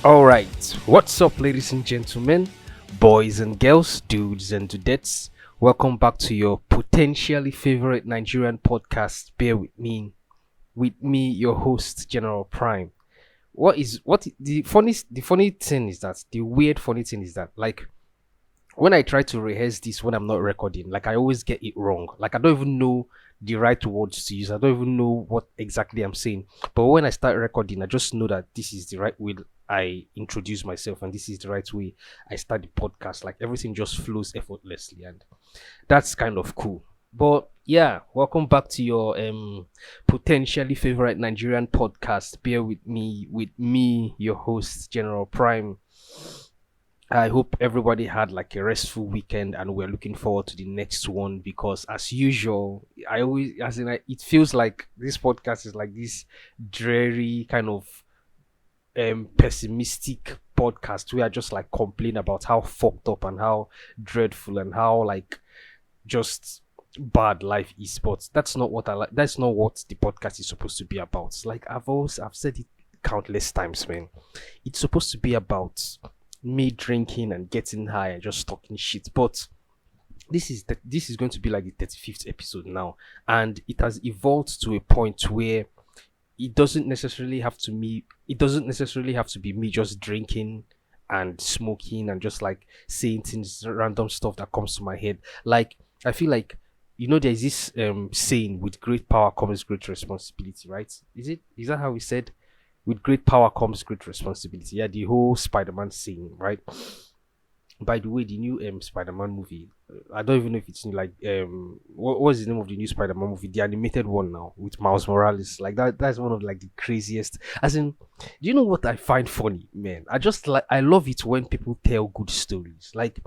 Alright, what's up, ladies and gentlemen, boys and girls, dudes and dudettes? Welcome back to your potentially favorite Nigerian podcast. Bear with me, your host, General Prime. What the funny thing is that the weird funny thing is that when I try to rehearse this when I'm not recording, like I always get it wrong. Like I don't even know the right words to use. I don't even know what exactly I'm saying. But when I start recording, I just know that this is the right way I introduce myself and this is the right way I start the podcast. Like everything just flows effortlessly and that's kind of cool. But yeah, welcome back to your potentially favorite Nigerian podcast. Bear with me, your host, General Prime. I hope everybody had like a restful weekend and we're looking forward to the next one because as usual, it feels like this podcast is like this dreary kind of pessimistic podcast where I just like complain about how fucked up and how dreadful and how like just bad life is. But that's not what I like. That's not what the podcast is supposed to be about. Like I've said it countless times, man. It's supposed to be about me drinking and getting high and just talking shit. But this is going to be like the 35th episode now, and it has evolved to a point where it doesn't necessarily have to be me just drinking and smoking and just like saying things random stuff that comes to my head. Like I feel like there's this saying, with great power comes great responsibility, right? Is that how we said? With great power comes great responsibility. Yeah, the whole Spider-Man saying, right? By the way, the new Spider-Man movie, I don't even know if it's new, like what was the name of the new Spider-Man movie, the animated one now with Miles Morales. Like that's one of like the craziest. As in, do you know what I find funny, man? I love it when people tell good stories. Like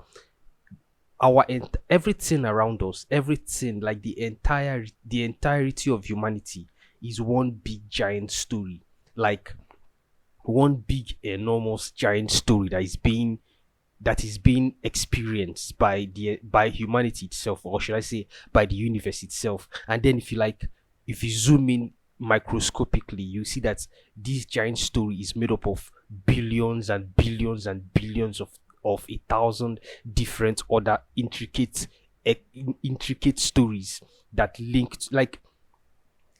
everything around us, everything, like the entirety of humanity is one big giant story. Like one big enormous giant story that is being experienced by humanity itself, or should I say by the universe itself. And then if you zoom in microscopically, you see that this giant story is made up of billions and billions and billions of a thousand different other intricate stories that linked. Like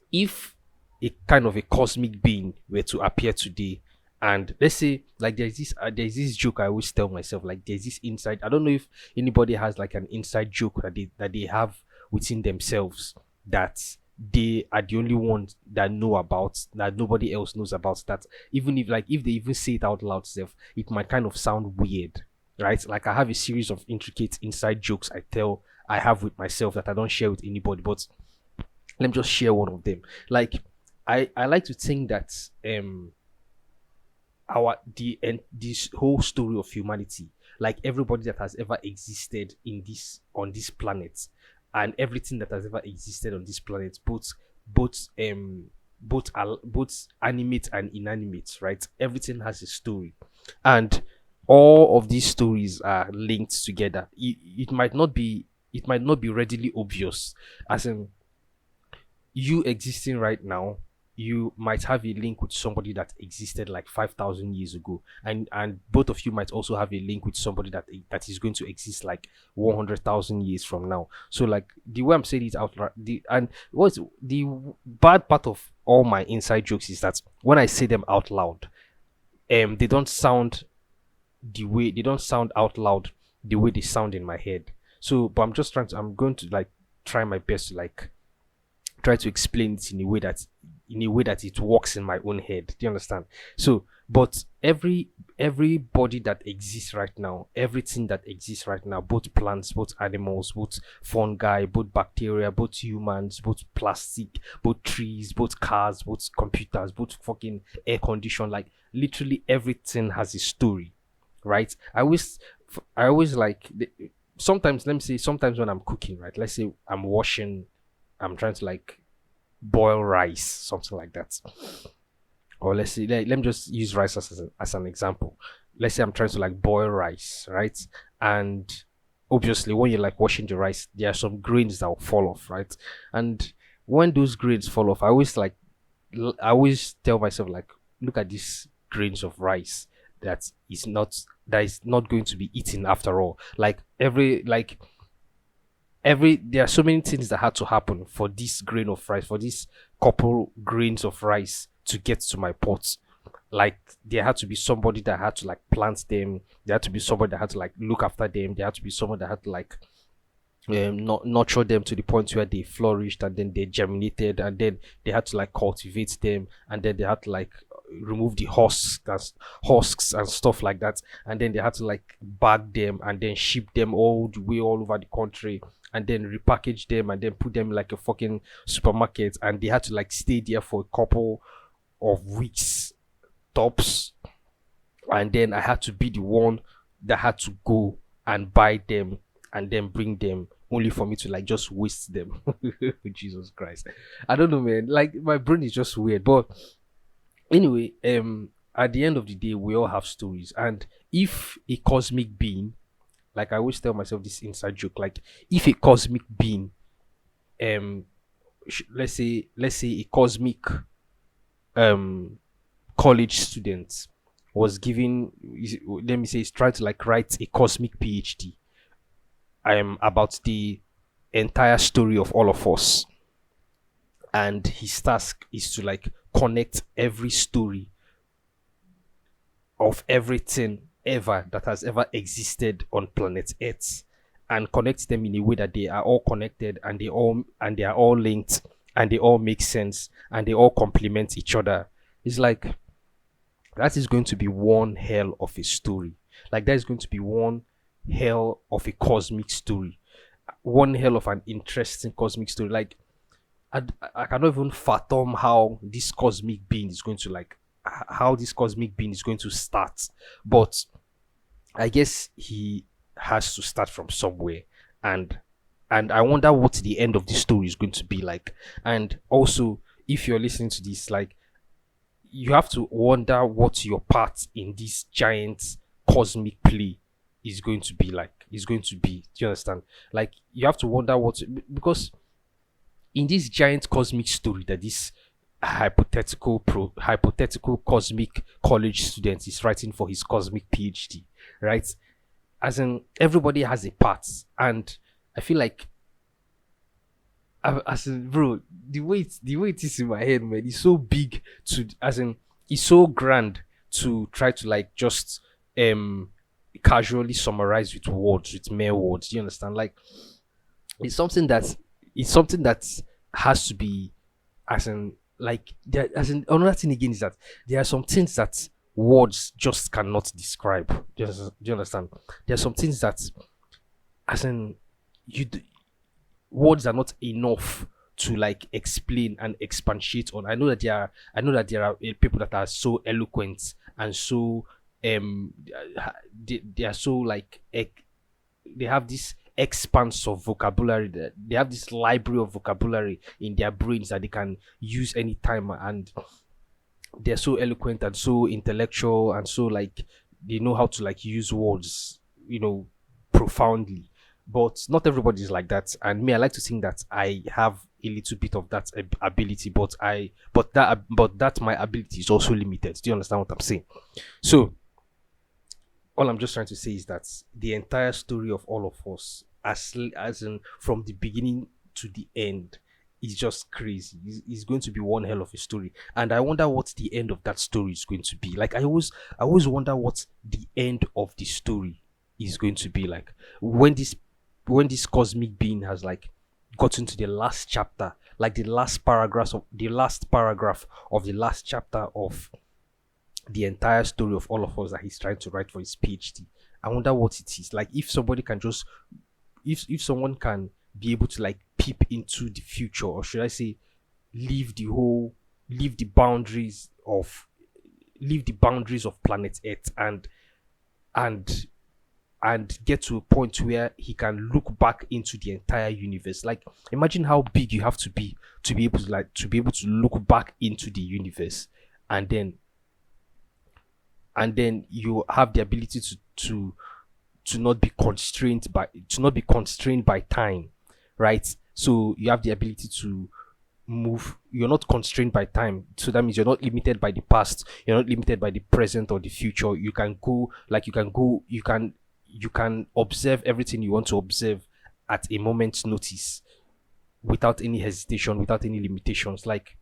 if a kind of a cosmic being were to appear today, and let's say like there's this joke I always tell myself, like there's this inside, I don't know if anybody has like an inside joke that they have within themselves, that they are the only ones that know about, that nobody else knows about, that even if they even say it out loud self, it might kind of sound weird, right? Like I have a series of intricate inside jokes I have with myself that I don't share with anybody, but let me just share one of them. Like I like to think that this whole story of humanity, like everybody that has ever existed on this planet, and everything that has ever existed on this planet, both both animate and inanimate, right? Everything has a story, and all of these stories are linked together. It might not be readily obvious, as in you existing right now, you might have a link with somebody that existed like 5,000 years ago, and both of you might also have a link with somebody that is going to exist like 100,000 years from now. So like the way I'm saying it out loud, and what's the bad part of all my inside jokes is that when I say them out loud, they don't sound they don't sound out loud the way they sound in my head. So but I'm going to like try my best to like try to explain it in a way that it works in my own head. Do you understand? So, but everybody that exists right now, everything that exists right now, both plants, both animals, both fungi, both bacteria, both humans, both plastic, both trees, both cars, both computers, both fucking air condition, like literally everything has a story, right? I always like sometimes, let me say, sometimes when I'm cooking, right? Let's say I'm trying to like boil rice, something like that. Or let's say, let me just use rice as an example. Let's say I'm trying to like boil rice, right? And obviously, when you're like washing the rice, there are some grains that will fall off, right? And when those grains fall off, I always tell myself, like, look at these grains of rice. that is not going to be eaten after all. There are so many things that had to happen for this grain of rice, for this couple grains of rice to get to my pot. Like there had to be somebody that had to like plant them. There had to be somebody that had to like look after them. There had to be someone that had to like not nurture them to the point where they flourished, and then they germinated, and then they had to like cultivate them, and then they had to like remove the husks and stuff like that, and then they had to like bag them and then ship them all the way all over the country, and then repackage them and then put them in like a fucking supermarket, and they had to like stay there for a couple of weeks tops, and then I had to be the one that had to go and buy them and then bring them, only for me to like just waste them. Jesus Christ. I don't know, man. Like my brain is just weird. But anyway, at the end of the day, we all have stories. And if a cosmic being, like I always tell myself this inside joke, like if a cosmic being, let's say a cosmic college student was given, let me say, is trying to like write a cosmic PhD about the entire story of all of us, and his task is to like connect every story of everything ever that has ever existed on planet Earth, and connect them in a way that they are all connected, and they are all linked, and they all make sense, and they all complement each other. It's like that is going to be one hell of a story. Like that is going to be one hell of a cosmic story, one hell of an interesting cosmic story. Like I cannot even fathom how this cosmic being is going to like how this cosmic being is going to start, but I guess he has to start from somewhere, and I wonder what the end of the story is going to be like. And also, if you're listening to this, like, you have to wonder what your part in this giant cosmic play is going to be like. Is going to be. Do you understand? Like, you have to wonder because in this giant cosmic story that this hypothetical cosmic college student is writing for his cosmic PhD, right? As in, everybody has a part, and I feel like, as in, bro, the way it is in my head, man, it's so big as in, it's so grand to try to like just casually summarize with words, with mere words. Do you understand? Like, it's something that has to be, as in, like, there, as in, another thing again is that there are some things that words just cannot describe. Do you understand? There are some things that, as in, words are not enough to like explain and expatiate on. I know that there are people that are so eloquent and so they are so like they have this expanse of vocabulary, that they have this library of vocabulary in their brains that they can use anytime, and they're so eloquent and so intellectual, and so like they know how to like use words, profoundly. But not everybody is like that, and me, I like to think that I have a little bit of that ability, but that my ability is also limited. Do you understand what I'm saying? So all I'm just trying to say is that the entire story of all of us, as in from the beginning to the end, is just crazy. It's going to be one hell of a story, and I wonder what the end of that story is going to be. Like, I always wonder what the end of the story is going to be like when this cosmic being has like gotten to the last chapter, like the last paragraph of the last chapter of the entire story of all of us that he's trying to write for his PhD. I wonder what it is. Like, if somebody can just, if someone can be able to like peep into the future, or should I say, leave the boundaries of planet Earth, and get to a point where he can look back into the entire universe. Like, imagine how big you have to be able to look back into the universe, and then you have the ability to not be constrained by time, right? So you have the ability to move, you're not constrained by time. So that means you're not limited by the past, you're not limited by the present or the future. You can go, like you can go, you can observe everything you want to observe at a moment's notice without any hesitation, without any limitations. Like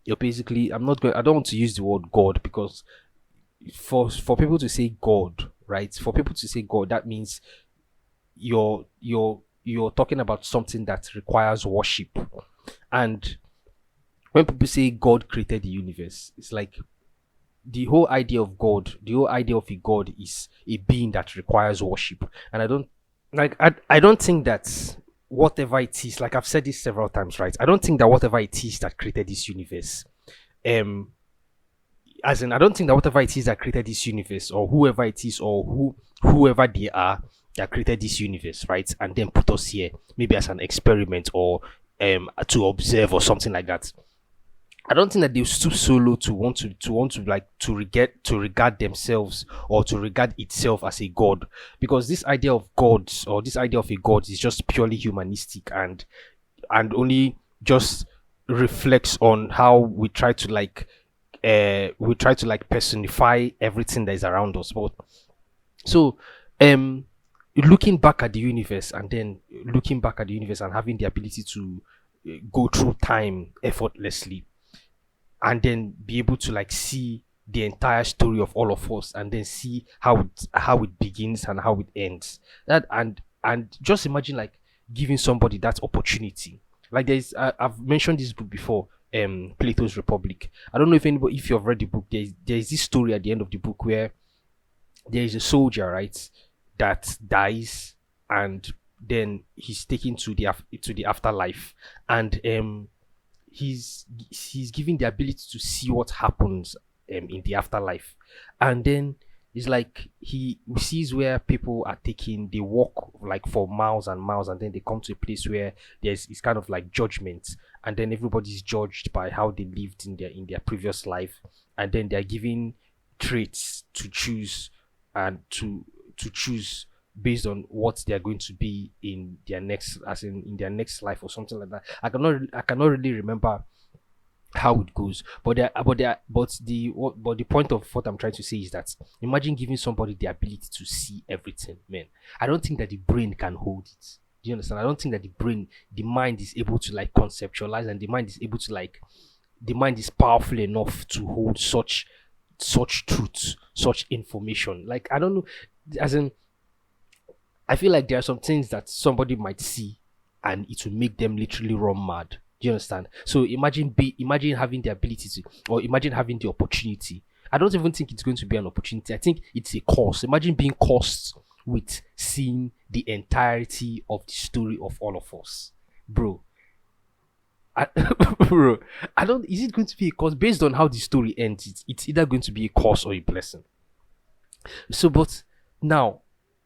you're basically, I don't want to use the word God, because for people to say God, right? For people to say God, that means you're talking about something that requires worship. And when people say God created the universe, it's like the whole idea of God, the whole idea of a God is a being that requires worship. And I don't think that whatever it is, like I've said this several times, right? I don't think that whatever it is that created this universe, um, as in, I don't think that whatever it is that created this universe, or whoever it is, or whoever they are that created this universe, right, and then put us here, maybe as an experiment, or to observe or something like that. I don't think that they stoop so low to like to regard themselves or to regard itself as a god, because this idea of gods, or this idea of a god, is just purely humanistic, and only just reflects on how we try to like personify everything that is around us. But so um looking back at the universe, and then looking back at the universe and having the ability to go through time effortlessly, and then be able to like see the entire story of all of us, and then see how it begins and how it ends. That and just imagine like giving somebody that opportunity. Like I've mentioned this book before, Plato's Republic. I don't know if anybody, if you've read the book. There's this story at the end of the book where there is a soldier, right, that dies, and then he's taken to to the afterlife, and he's given the ability to see what happens in the afterlife. And then it's like he sees where people are taking, they walk like for miles and miles, and then they come to a place where there's it's kind of like judgment, and then everybody's judged by how they lived in their previous life, and then they're given traits to choose, and to choose based on what they are going to be in their next, as in their next life or something like that. I cannot really remember how it goes, but the point of what I'm trying to say is that imagine giving somebody the ability to see everything, man. I don't think that the brain can hold it. Do you understand? I don't think that the mind is able to like conceptualize, and the mind is able to like, the mind is powerful enough to hold such truths, such information. Like I don't know, as in, I feel like there are some things that somebody might see, and it will make them literally run mad. Do you understand? So imagine having the ability to, or imagine having the opportunity. I don't even think it's going to be an opportunity. I think it's a course. Imagine being cursed with seeing the entirety of the story of all of us, bro. I, bro, I don't. Is it going to be a course based on how the story ends? It's either going to be a curse or a blessing. So, but now,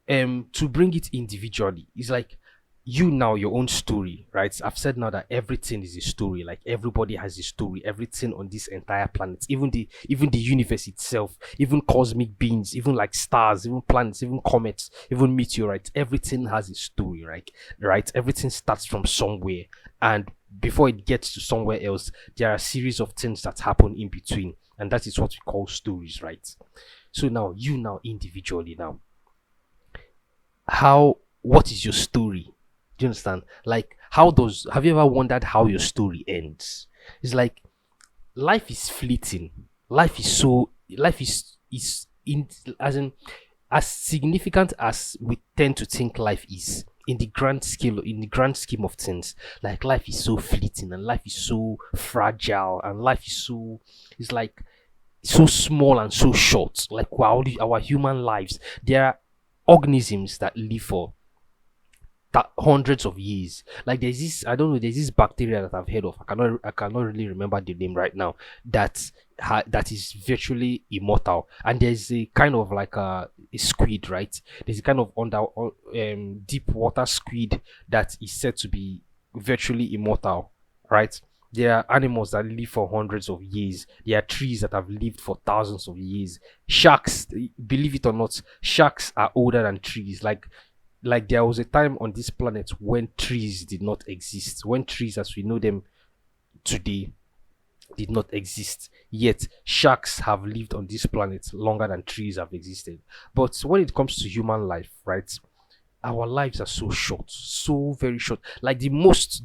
to bring it individually, it's like you now, your own story, right? I've said now that everything is a story. Like everybody has a story. Everything on this entire planet, even the universe itself, even cosmic beings, even like stars, even planets, even comets, even meteorites. Everything has a story, right? Right. Everything starts from somewhere, and before it gets to somewhere else, there are a series of things that happen in between, and that is what we call stories, right? So now, you now individually now, how what is your story? Do you understand? Like, how does have you ever wondered how your story ends? It's like life is fleeting. Life is in, as in, as significant as we tend to think life is, in the grand scheme of things. Like life is so fleeting, and life is so fragile, and life is so, it's like so small and so short. Like our human lives, there are organisms that live for hundreds of years. Like there's this, I don't know, there's this bacteria that I've heard of. I cannot really remember the name right now. That is virtually immortal. And there's a kind of like a squid, right? There's a kind of deep water squid that is said to be virtually immortal, right? There are animals that live for hundreds of years. There are trees that have lived for thousands of years. Sharks, believe it or not, sharks are older than trees. Like like there was a time on this planet when trees did not exist, when trees as we know them today did not exist. Yet sharks have lived on this planet longer than trees have existed. But when it comes to human life, right? Our lives are so short, so very short. Like the most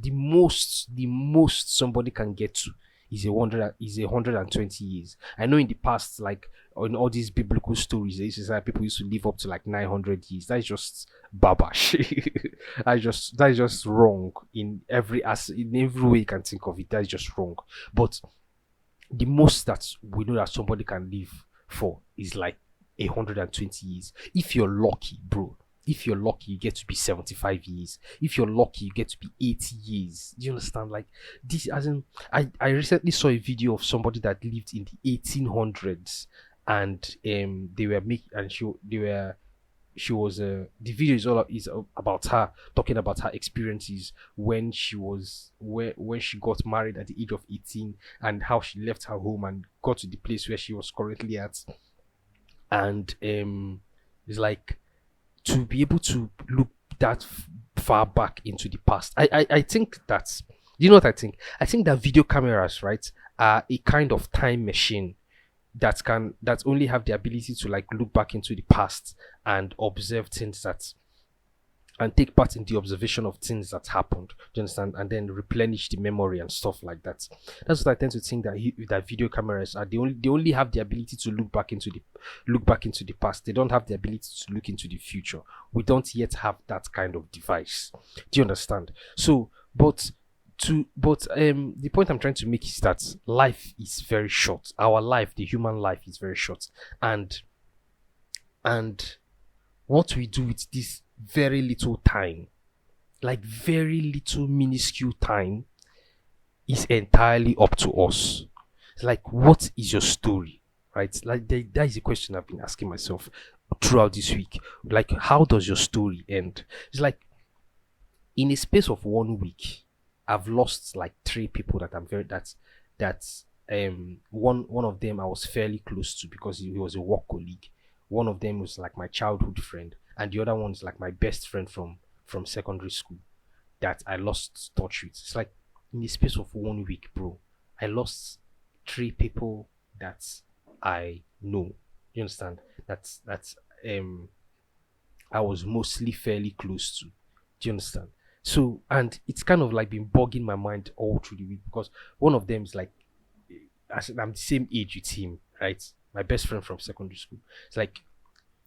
somebody can get to is 120 years. I know in the past, like in all these biblical stories, they used to say people used to live up to like 900 years. That's just babash. That's just wrong in every way you can think of it. That's just wrong. But the most that we know that somebody can live for is like 120 years. If you're lucky, bro. If you're lucky, you get to be 75 years. If you're lucky, you get to be 80 years. Do you understand? Like this, as in, I recently saw a video of somebody that lived in the 1800s, and they were making, and she was the video is about her talking about her experiences when when she got married at the age of 18, and how she left her home and got to the place where she was currently at. And it's like, to be able to look that far back into the past. I think that's, you know what I think? I think that video cameras, right, are a kind of time machine that only have the ability to like look back into the past and observe things that and take part in the observation of things that happened. Do you understand? And then replenish the memory and stuff like that. That's what I tend to think, that that video cameras are they only have the ability to look back into the past. They don't have the ability to look into the future. We don't yet have that kind of device. Do you understand? So, the point I'm trying to make is that life is very short. Our life, the human life, is very short, and what we do with this very little time, like very little minuscule time, is entirely up to us. It's like, what is your story, right? Like that is a question I've been asking myself throughout this week. Like, how does your story end? It's like, in a space of 1 week, I've lost like 3 people that I'm very that's one of them I was fairly close to because he was a work colleague. One of them was like my childhood friend, and the other one is like my best friend from secondary school that I lost touch with. It's like, in the space of 1 week, bro, I lost 3 people that I know. You understand? That's I was mostly fairly close to. Do you understand? So, and it's kind of like been bugging my mind all through the week, because one of them is like, I'm the same age with him, right? My best friend from secondary school. It's like,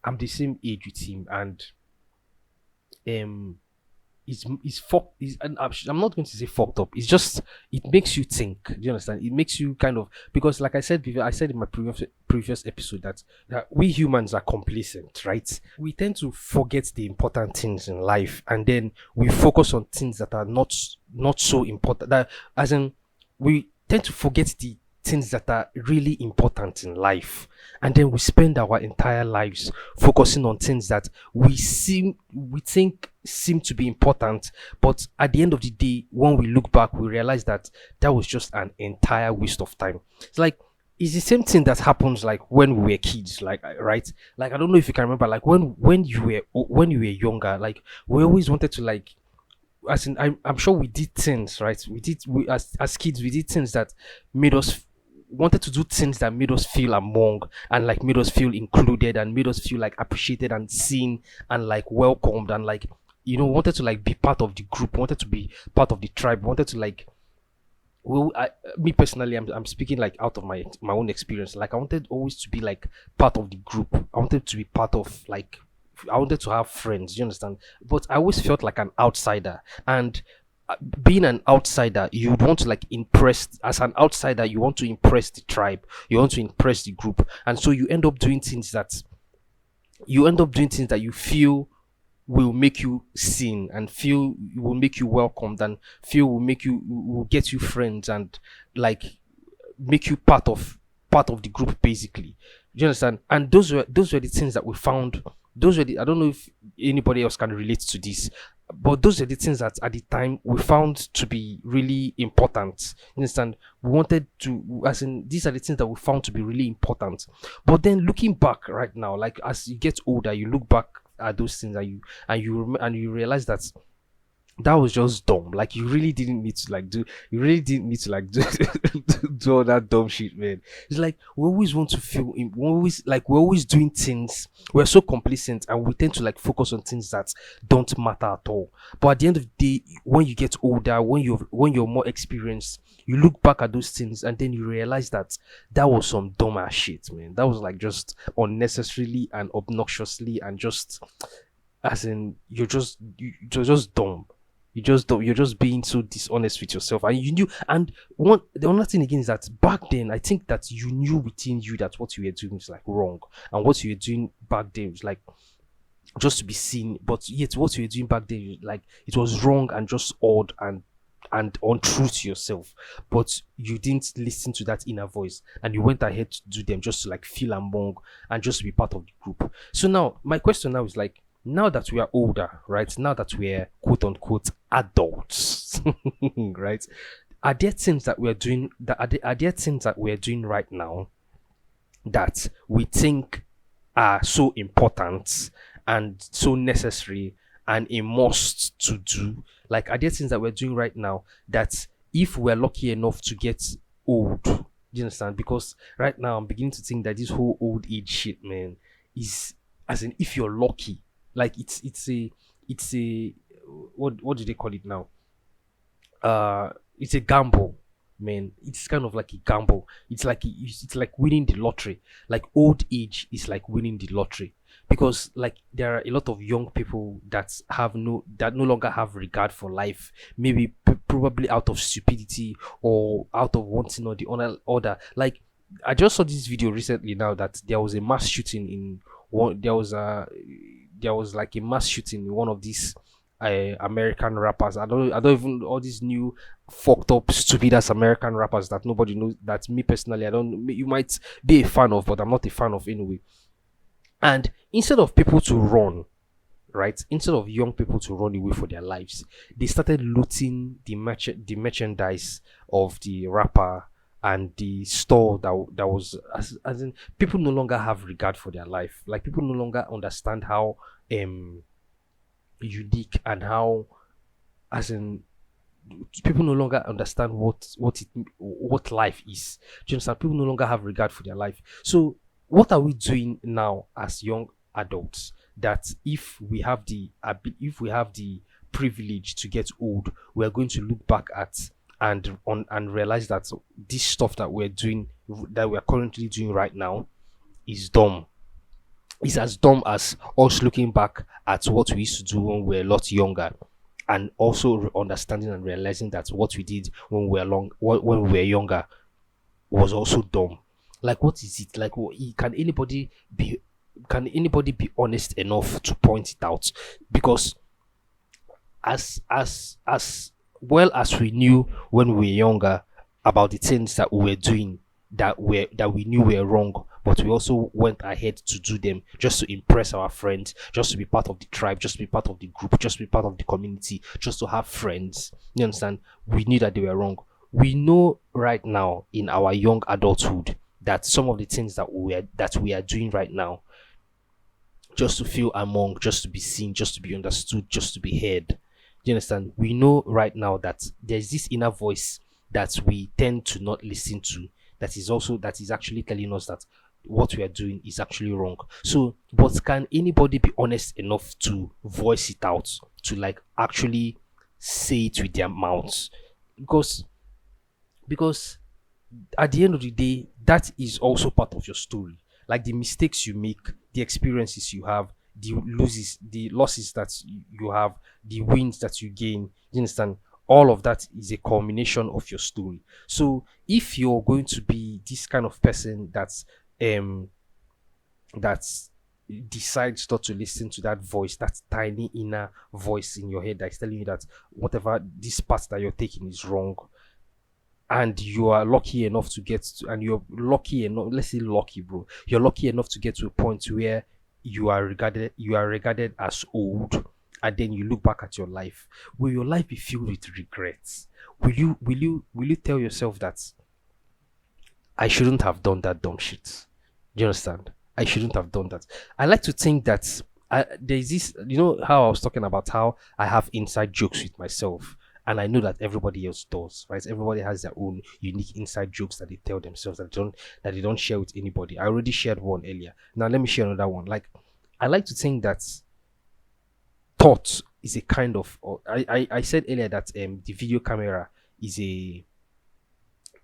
I'm the same age with him, and is fuck is and I'm not going to say fucked up. It's just, it makes you think. Do you understand? It makes you kind of, because like I said before, I said in my previous episode that we humans are complacent, right? We tend to forget the important things in life, and then we focus on things that are not so important. That, as in, we tend to forget the things that are really important in life, and then we spend our entire lives focusing on things that we think seem to be important, but at the end of the day, when we look back, we realize that that was just an entire waste of time. It's like, it's the same thing that happens like when we were kids, like, right? Like, I don't know if you can remember, like when you were younger, like, we always wanted to, like, as in, I'm sure we did things, right? As kids, we did things that made us wanted to do things that made us feel among, and like made us feel included, and made us feel like appreciated and seen and like welcomed, and like, wanted to like be part of the group, wanted to be part of the tribe, wanted to like, well, me personally, I'm speaking like out of my own experience. Like, I wanted always to be like part of the group. I wanted to be part of, like, I wanted to have friends. You understand? But I always felt like an outsider, and being an outsider, you would want to like impress. As an outsider, you want to impress the tribe, you want to impress the group, and so you end up doing things that you feel will make you seen, and feel will make you welcomed, and feel will get you friends, and like make you part of the group, basically. Do you understand? And those were the things that we found. I don't know if anybody else can relate to this, but those are the things that at the time we found to be really important. You understand? We wanted to, as in, these are the things that we found to be really important. But then looking back right now, like as you get older, you look back at those things, and you realize that that was just dumb. Like you really didn't need to like do. You really didn't need to like do, do all that dumb shit, man. It's like we always want to feel. We're always doing things. We're so complacent, and we tend to like focus on things that don't matter at all. But at the end of the day, when you get older, when you're more experienced, you look back at those things, and then you realize that that was some dumb ass shit, man. That was like just unnecessarily and obnoxiously, and just as in you're just dumb. You just don't. You're just being so dishonest with yourself, and you knew. And one the other thing again is that back then, I think that you knew within you that what you were doing was like wrong, and what you were doing back then was like just to be seen. But yet, what you were doing back then, like it was wrong and just odd and untrue to yourself. But you didn't listen to that inner voice, and you went ahead to do them just to like feel among and just to be part of the group. So now, my question now is like, now that we are older, right? Now that we're quote unquote adults, right? Are there things that we're doing are there things that we're doing right now that we think are so important and so necessary and a must to do? Like, are there things that we're doing right now that if we're lucky enough to get old, do you understand? Because right now I'm beginning to think that this whole old age shit, man, is as in if you're lucky, like it's a what do they call it now? It's a gamble, man. It's kind of like a gamble. It's like winning the lottery. Like old age is like winning the lottery, because like there are a lot of young people that no longer have regard for life, maybe probably out of stupidity or out of wanting or the other. Like I just saw this video recently now that there was a mass shooting in one there was like a mass shooting in one of these American rappers. I don't even all these new fucked up stupid ass American rappers that nobody knows. That me personally, I don't. You might be a fan of, but I'm not a fan of anyway. And instead of people to run, right? Instead of young people to run away for their lives, they started looting the merchandise of the rapper and the store that was as in people no longer have regard for their life. Like people no longer understand how unique and how as in people no longer understand what life is. Do you understand? People no longer have regard for their life. So what are we doing now as young adults that if we have the privilege to get old, we're going to look back at and realize that this stuff that we're currently doing right now is dumb. It's as dumb as us looking back at what we used to do when we were a lot younger, and also understanding and realizing that what we did when when we were younger was also dumb. Like, what is it? Like, can anybody be honest enough to point it out? Because as well as we knew when we were younger about the things that we were doing that we knew were wrong, but we also went ahead to do them just to impress our friends, just to be part of the tribe, just to be part of the group, just to be part of the community, just to have friends. You understand? We knew that they were wrong. We know right now in our young adulthood that some of the things that we are doing right now just to feel among, just to be seen, just to be understood, just to be heard. Do you understand? We know right now that there's this inner voice that we tend to not listen to, that is actually telling us that what we are doing is actually wrong. So, but can anybody be honest enough to voice it out, to like actually say it with their mouths? Because at the end of the day, that is also part of your story. Like the mistakes you make, the experiences you have, the losses that you have, the wins that you gain. You understand? All of that is a culmination of your story. So if you're going to be this kind of person that decides not to listen to that voice, that tiny inner voice in your head that's telling you that whatever this path that you're taking is wrong, and you are lucky enough to get to, and you're lucky enough, let's say lucky, bro, you're lucky enough to get to a point where you are regarded as old, and then you look back at your life. Will your life be filled with regrets? Will you tell yourself that I shouldn't have done that dumb shit? Do you understand? I shouldn't have done that. I like to think that there's this, how I was talking about how I have inside jokes with myself, and I know that everybody else does, right? Everybody has their own unique inside jokes that they tell themselves that they don't share with anybody. I already shared one earlier. Now let me share another one. Like, I like to think that thought is a kind of, or I said earlier that the video camera is a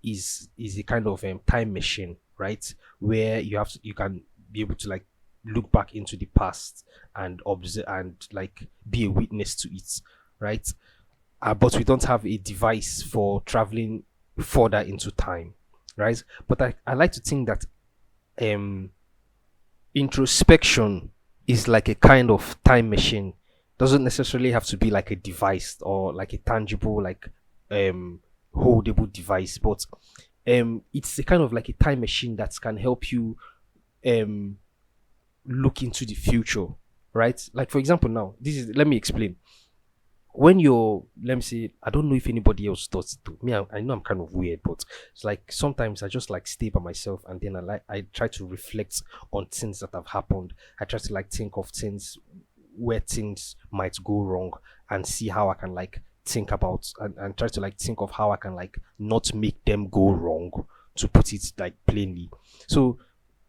is a kind of time machine, right? Where you can be able to like look back into the past and observe and like be a witness to it, right? But we don't have a device for traveling further into time, right? But I like to think that um introspection is like a kind of time machine. Doesn't necessarily have to be like a device or like a tangible like um holdable device, but it's a kind of like a time machine that can help you um look into the future, right? Like for example, now this is, let me explain. When you're, let me say, I don't know if anybody else does it to me. I know I'm kind of weird, but it's like sometimes I just like stay by myself and then I try to reflect on things that have happened. I try to like think of things where things might go wrong and see how I can like think about and try to like think of how I can like not make them go wrong, to put it like plainly. So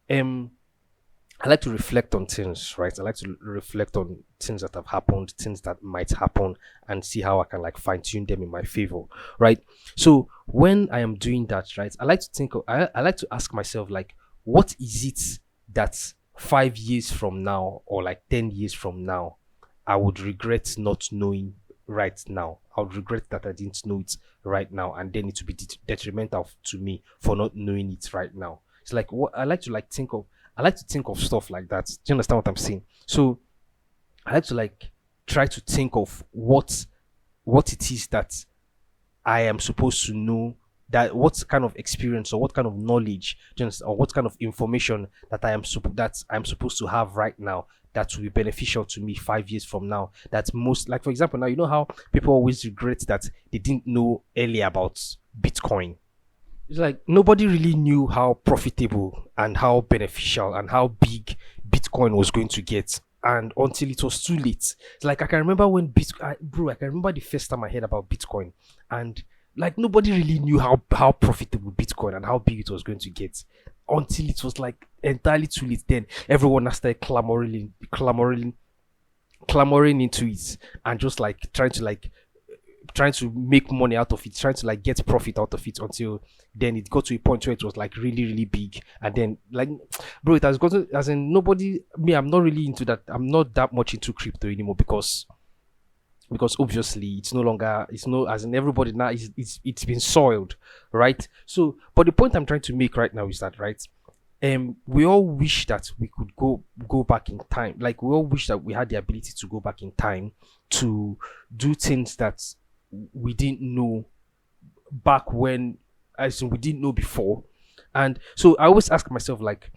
um I like to reflect on things, right? I like to reflect on things that have happened, things that might happen, and see how I can like fine tune them in my favor, right? So when I am doing that, right, I like to think, I like to ask myself, like, what is it that 5 years from now or like 10 years from now, I would regret not knowing right now? I would regret that I didn't know it right now, and then it would be detrimental to me for not knowing it right now. It's like what I like to like think of. I like to think of stuff like that. Do you understand what I'm saying? So I like to like try to think of what it is that I am supposed to know, that what kind of experience or what kind of knowledge, just or what kind of information that that I'm supposed to have right now that will be beneficial to me 5 years from now. That's most, like for example, now you know how people always regret that they didn't know earlier about Bitcoin. It's like nobody really knew how profitable and how beneficial and how big Bitcoin was going to get. And until it was too late. It's like I can remember when bro, I can remember the first time I heard about Bitcoin, and like nobody really knew how profitable Bitcoin and how big it was going to get until it was like entirely too late. Then everyone has started clamoring into it and just like trying to make money out of it, trying to like get profit out of it, until then it got to a point where it was like really, really big. And then like, bro, it has gotten, as in nobody, me, I'm not really into that. I'm not that much into crypto anymore because obviously it's no longer, it's no, as in everybody now it's been soiled, right? So, but the point I'm trying to make right now is that, right, we all wish that we could go back in time. Like we all wish that we had the ability to go back in time to do things that we didn't know back when, as in we didn't know before. And so I always ask myself, like,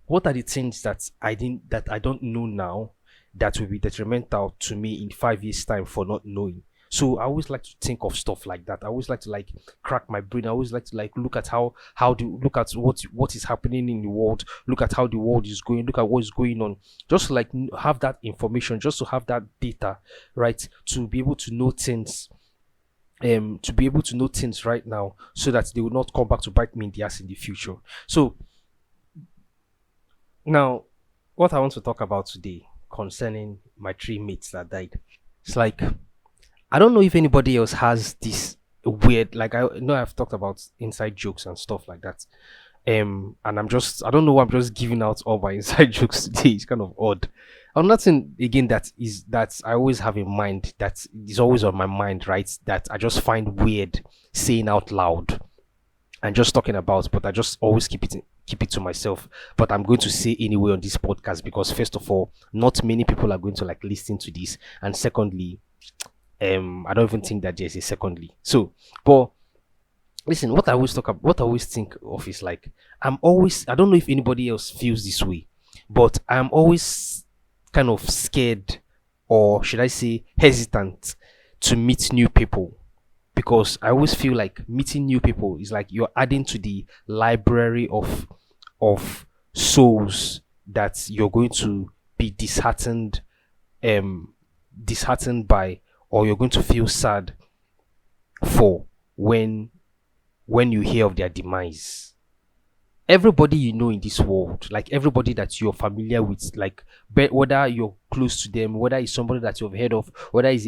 what are the things that I don't know now that will be detrimental to me in 5 years time for not knowing? So I always like to think of stuff like that. I always like to like crack my brain. I always like to like look at look at what is happening in the world, look at how the world is going, look at what is going on, just to like have that information, just to have that data, right, to be able to know things, to be able to know things right now, so that they will not come back to bite me in the ass in the future. So now, what I want to talk about today concerning my three mates that died. It's like, I don't know if anybody else has this weird, like I know I've talked about inside jokes and stuff like that. And I don't know why I'm just giving out all my inside jokes today. It's kind of odd. I'm not saying again that I always have in mind, that is always on my mind, right? That I just find weird saying out loud and just talking about, but I just always keep it to myself. But I'm going to say anyway on this podcast because first of all, not many people are going to like listen to this, and secondly, I don't even think that there's a secondly. So, but listen, what I always think of is like, I don't know if anybody else feels this way, but I'm always kind of scared, or should I say hesitant, to meet new people, because I always feel like meeting new people is like you're adding to the library of souls that you're going to be be disheartened by, or you're going to feel sad for when you hear of their demise. Everybody you know in this world, like everybody that you're familiar with, like whether you're close to them, whether it's somebody that you've heard of, whether is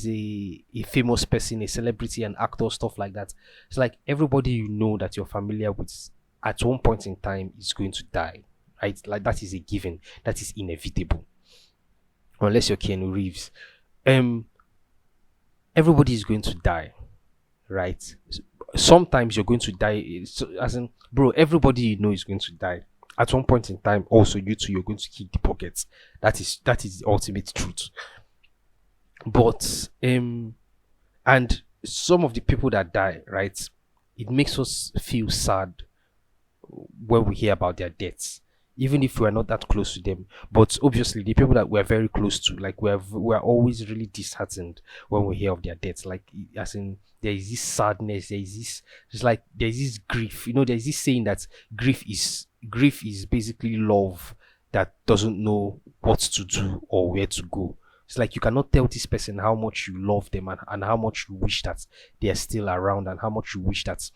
a famous person, a celebrity, an actor, stuff like that. It's like everybody you know that you're familiar with at one point in time is going to die, right? Like that is a given, that is inevitable, unless you're Keanu Reeves. Um, everybody is going to die, right? Sometimes you're going to die, as in, bro, everybody you know is going to die at one point in time. Also, you too, you're going to kick the pockets. That is the ultimate truth. But and some of the people that die, right, it makes us feel sad when we hear about their deaths, even if we're not that close to them. But obviously, the people that we're very close to, like we're always really disheartened when we hear of their deaths. Like, as in, there is this sadness, there is this, it's like there's this grief. There's this saying that grief is basically love that doesn't know what to do or where to go. It's like you cannot tell this person how much you love them, and how much you wish that they're still around, and how much you wish that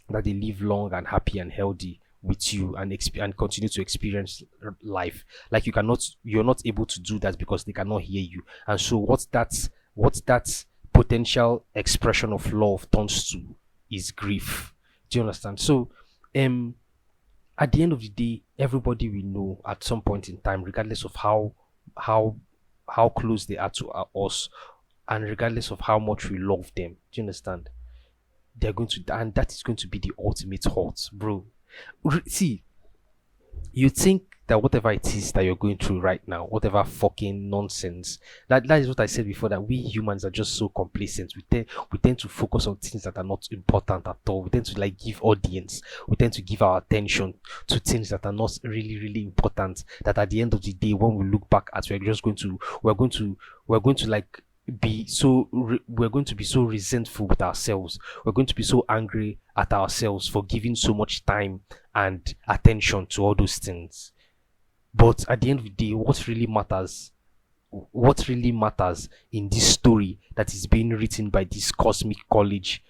they live long and happy and healthy with you, and and continue to experience life. Like you're not able to do that because they cannot hear you. And so what that potential expression of love turns to is grief. Do you understand? So at the end of the day, everybody we know at some point in time, regardless of how how close they are to us, and regardless of how much we love them, do you understand, they're going to die, and that is going to be the ultimate hurt, bro. See, you think that whatever it is that you're going through right now, whatever fucking nonsense, that is what I said before, that we humans are just so complacent. We tend to focus on things that are not important at all. We tend to like give audience. We tend to give our attention to things that are not really, really important. That at the end of the day, when we look back at, we're going to like we're going to be so resentful with ourselves. We're going to be so angry at ourselves for giving so much time and attention to all those things. But at the end of the day, what really matters in this story that is being written by this cosmic college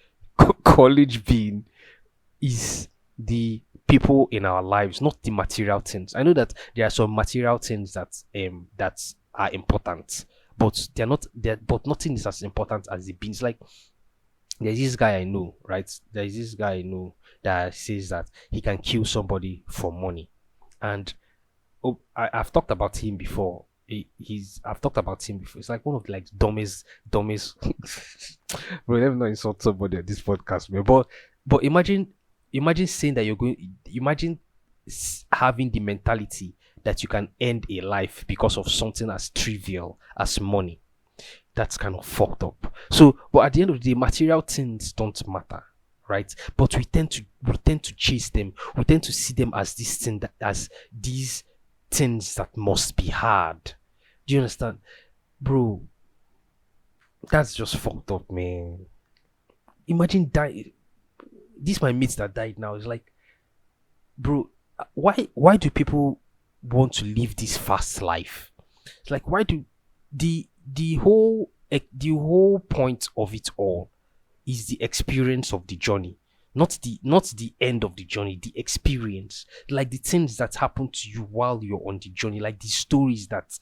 being, is the people in our lives, not the material things. I know that there are some material things that are important, but but nothing is as important as the beings. Like, there's this guy I know, right? There's this guy I know that says that he can kill somebody for money. And I've talked about him before. I've talked about him before. It's like one of the like dumbest. Bro, let me not insult somebody at this podcast, man. But imagine saying that you're going. Imagine having the mentality that you can end a life because of something as trivial as money. That's kind of fucked up. So, but at the end of the day, material things don't matter, right? But we tend to chase them. We tend to see them as this thing, as these things that must be hard. Do you understand, bro? That's just fucked up, man. Imagine die. This my mates that died now. It's like, bro, why do people want to live this fast life? It's like, why do the whole point of it all is the experience of the journey, not the end of the journey, the experience, like the things that happen to you while you're on the journey, like the stories that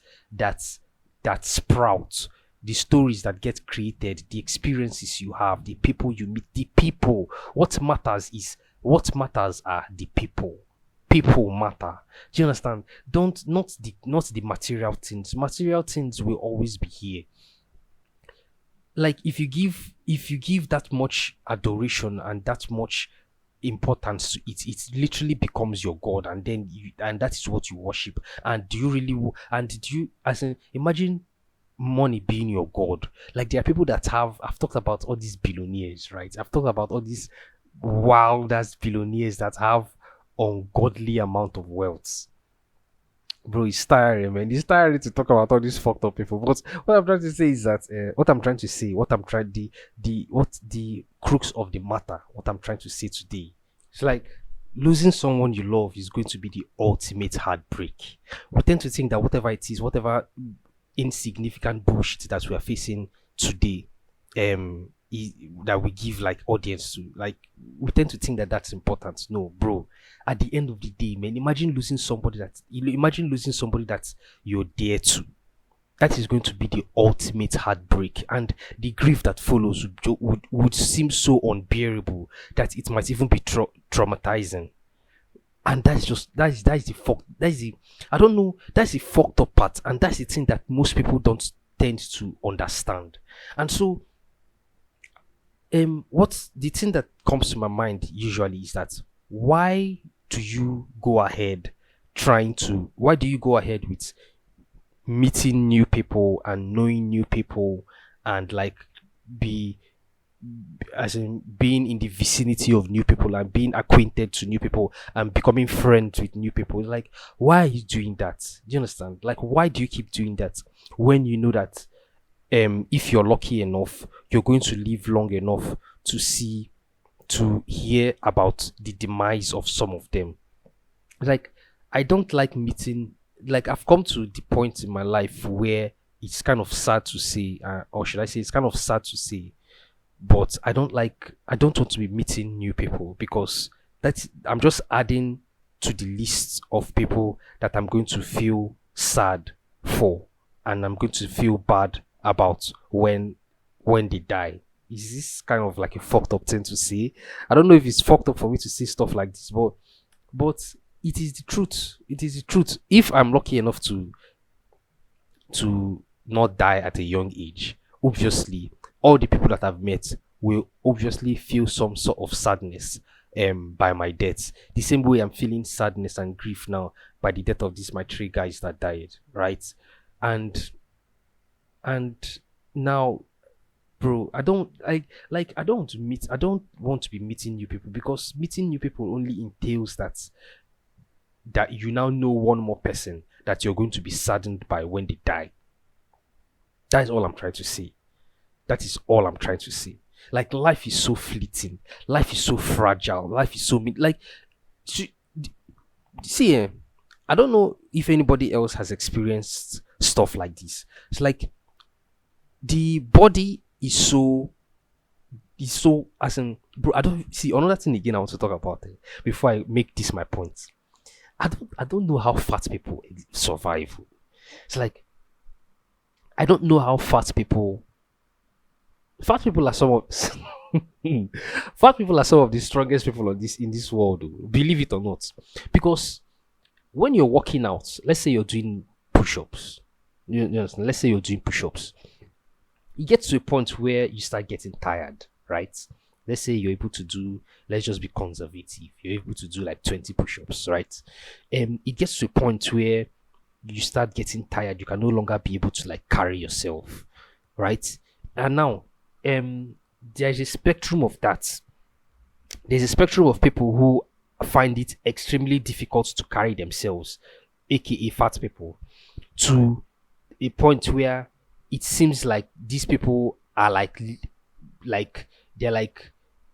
sprout, the stories that get created, the experiences you have, the people you meet, the people. What matters are the people. People matter. Do you understand? Don't not the material things. Material things will always be here. Like, if you give that much adoration and that much importance to it, it literally becomes your god, and then that is what you worship. And do you really and do you, as in, imagine money being your god? Like, there are people that have, I've talked about all these billionaires, right? I've talked about all these wild ass billionaires that have ungodly amount of wealth. Bro, it's tiring, man. It's tiring to talk about all these fucked up people. But what I'm trying to say is that what the crux of the matter, what I'm trying to say today. It's like, losing someone you love is going to be the ultimate heartbreak. We tend to think that whatever it is, whatever insignificant bullshit that we are facing today, that we give like audience to, like we tend to think that that's important. No, bro. At the end of the day, man, imagine losing somebody that you're dear to. That is going to be the ultimate heartbreak, and the grief that follows would seem so unbearable that it might even be traumatizing. And that's the I don't know, that's the fucked up part, and that's the thing that most people don't tend to understand. And so what's the thing that comes to my mind usually is that why do you go ahead why do you go ahead with meeting new people and knowing new people, and like be as in being in the vicinity of new people and being acquainted to new people and becoming friends with new people? Like, why are you doing that? Do you understand? Like, why do you keep doing that when you know that if you're lucky enough, you're going to live long enough to hear about the demise of some of them? Like, I don't like meeting. Like, I've come to the point in my life where it's kind of sad to say, or should I say, it's kind of sad to say, but I don't want to be meeting new people, because I'm just adding to the list of people that I'm going to feel sad for, and I'm going to feel bad about when they die. Is this kind of like a fucked up thing to say? I don't know if it's fucked up for me to say stuff like this, but it is the truth. It is the truth. If I'm lucky enough to not die at a young age, obviously all the people that I've met will obviously feel some sort of sadness by my death. The same way I'm feeling sadness and grief now by the death of these my three guys that died, right? And and now, bro, I don't want to be meeting new people, because meeting new people only entails that you now know one more person that you're going to be saddened by when they die. That is all I'm trying to say. That is all I'm trying to say. Like, life is so fleeting. Life is so fragile. Life is so like. See, I don't know if anybody else has experienced stuff like this. It's like the body is so as in, bro. I don't see another thing again. I want to talk about it before I make this my point. I don't know how fat people survive. It's like, I don't know how fat people are some of fat people are some of the strongest people on this in this world, oh, believe it or not. Because when you're working out, let's say you're doing push-ups, let's say you're doing push-ups, you get to a point where you start getting tired, right? Let's say you're able to do, let's just be conservative, you're able to do like 20 push-ups, right? It gets to a point where you start getting tired, you can no longer be able to like carry yourself, right? And now there's a spectrum of that. There's a spectrum of people who find it extremely difficult to carry themselves, aka fat people, to a point where it seems like these people are like they're like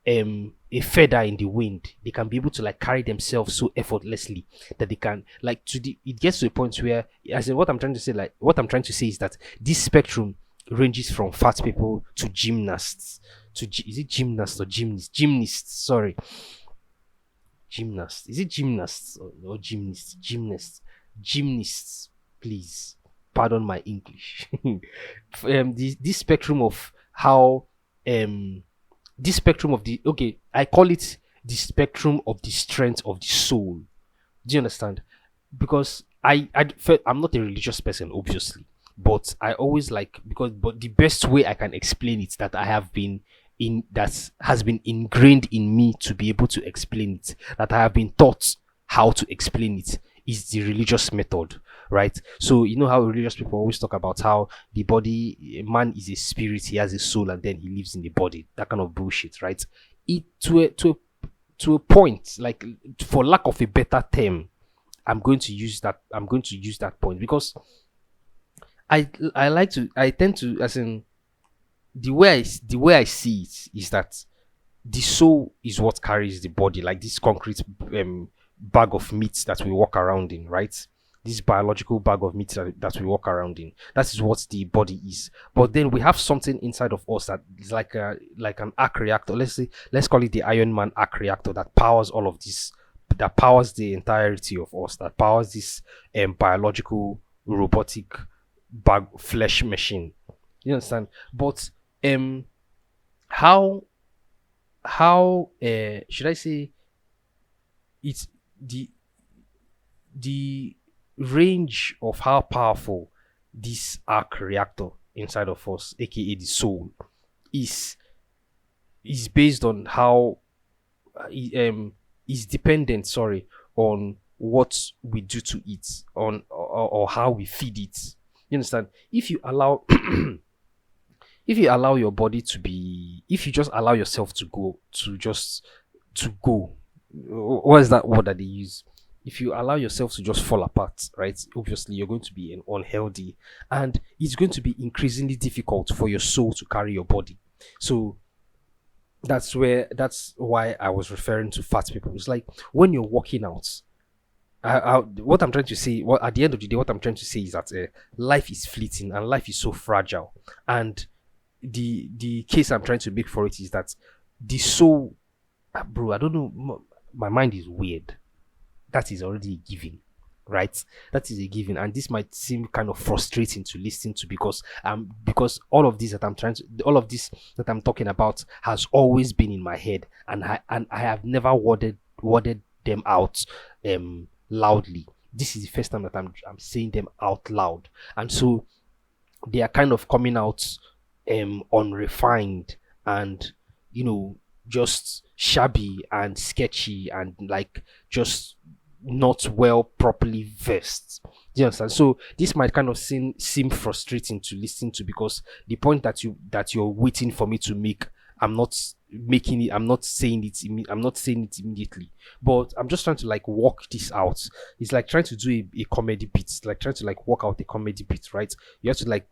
a feather in the wind. They can be able to like carry themselves so effortlessly that they can like it gets to a point where, as in, what I'm trying to say is that this spectrum ranges from fat people to gymnasts is it gymnasts or gymnists, sorry, gymnasts, is it gymnasts or gymnists, please pardon my English. This spectrum of how this spectrum of the, okay, I call it the spectrum of the strength of the soul. Do you understand? Because I'm not a religious person, obviously, but I always like, but the best way I can explain it, that I have been in, that has been ingrained in me to be able to explain it, that I have been taught how to explain it, is the religious method, right? So you know how religious people always talk about how the body, man is a spirit, he has a soul, and then he lives in the body. That kind of bullshit, right? It to a point, like, for lack of a better term, I'm going to use that point, because I tend to, as in, the way I see it is that the soul is what carries the body, like this concrete bag of meat that we walk around in, right? This biological bag of meat that we walk around in. That is what the body is. But then we have something inside of us that is like an arc reactor. Let's call it the Iron Man arc reactor that powers all of this, that powers the entirety of us, that powers this biological robotic bag flesh machine. You understand? But um how should I say, it's the range of how powerful this arc reactor inside of us, aka the soul, is is based on how is dependent, sorry, on what we do to it, on or how we feed it. You understand? If you allow if you allow your body to be, if you just allow yourself to go, to go, what is that word that they use, if you allow yourself to just fall apart, right, obviously you're going to be an unhealthy, and it's going to be increasingly difficult for your soul to carry your body. So that's why I was referring to fat people. It's like when you're working out, what I'm trying to say, what at the end of the day, what I'm trying to say is that life is fleeting and life is so fragile. And the case I'm trying to make for it is that the soul, bro, I don't know, my mind is weird. That is already a given, right? That is a given, and this might seem kind of frustrating to listen to, because all of this that I'm talking about has always been in my head, and I have never worded them out loudly. This is the first time that I'm saying them out loud, and so they are kind of coming out unrefined and, you know, just shabby and sketchy and like just not well properly versed. Do you understand? So this might kind of seem frustrating to listen to, because the point that you're waiting for me to make, I'm not making it. I'm not saying it immediately, but I'm just trying to like walk this out. It's like trying to do a comedy bit. It's like trying to like walk out a comedy bit, right? You have to like